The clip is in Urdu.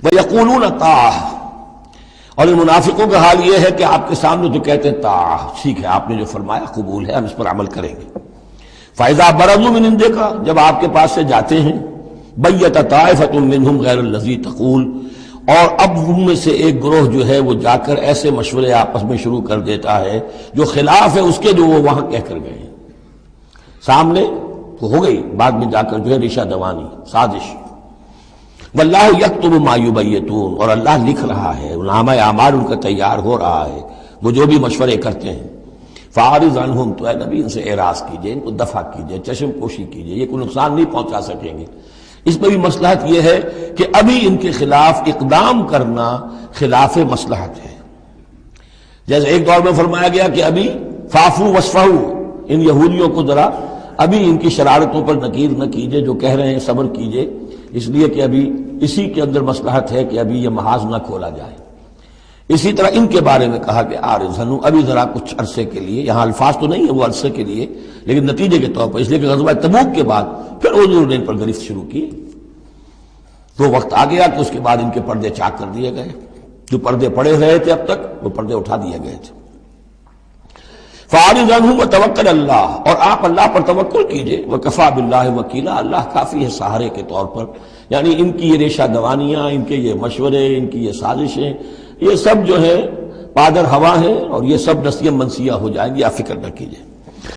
وَيَقُولُونَ طَاعَةٌ، اور ان منافقوں کا حال یہ ہے کہ آپ کے سامنے تو کہتے ہیں طاعہ، ٹھیک ہے آپ نے جو فرمایا قبول ہے، ہم اس پر عمل کریں گے۔ فَإِذَا بَرَزُوا مِنْ عِنْدِكَ، جب آپ کے پاس سے جاتے ہیں، بَيَّتَ طَائِفَةٌ مِّنْهُمْ غَيْرَ الَّذِي تَقُولُ، اور اب ان میں سے ایک گروہ جو ہے وہ جا کر ایسے مشورے آپس میں شروع کر دیتا ہے جو خلاف ہے اس کے جو وہ وہاں کہہ کر گئے ہیں۔ سامنے تو ہو گئی، بعد میں جا کر جو ہے ریشہ دوانی، سازش۔ واللہ یکتب ما یبیتون، اور اللہ لکھ رہا ہے، نامہ اعمال ان کا تیار ہو رہا ہے، وہ جو بھی مشورے کرتے ہیں۔ فاعرض عنہم، تو اے نبی ان سے اعراض کیجئے، ان کو دفع کیجئے، چشم پوشی کیجئے، یہ کوئی نقصان نہیں پہنچا سکیں گے۔ اس میں بھی مصلحت یہ ہے کہ ابھی ان کے خلاف اقدام کرنا خلاف مصلحت ہے۔ جیسے ایک دور میں فرمایا گیا کہ ابھی فاعفوا واصفحوا، ان یہودیوں کو ذرا ابھی ان کی شرارتوں پر نکیر نہ کیجئے، جو کہہ رہے ہیں صبر کیجئے، اس لیے کہ ابھی اسی کے اندر مصلحت ہے کہ ابھی یہ محاذ نہ کھولا جائے۔ اسی طرح ان کے بارے میں کہا کہ آرزنو، ابھی ذرا کچھ عرصے کے لیے، یہاں الفاظ تو نہیں ہے وہ عرصے کے لیے، لیکن نتیجے کے طور پر، اس لیے کہ غزوہ تبوک کے بعد پھر حضور نے ان پر گرفت شروع کی، تو وقت آ گیا کہ اس کے بعد ان کے پردے چاک کر دیے گئے، جو پردے پڑے رہے تھے اب تک وہ پردے اٹھا دیے گئے تھے۔ فَأَعْرِضْ عَنْهُمْ وَتَوَكَّلْ عَلَى اللَّهِ، اور آپ اللہ پر توکل کیجئے، وَكَفَىٰ بِاللَّهِ وَكِيلًا، اللہ کافی ہے سہارے کے طور پر۔ یعنی ان کی یہ ریشہ دوانیاں، ان کے یہ مشورے، ان کی یہ سازشیں، یہ سب جو ہے پادر ہوا ہیں، اور یہ سب نسیہ منسیہ ہو جائیں گی، آپ فکر نہ کیجئے۔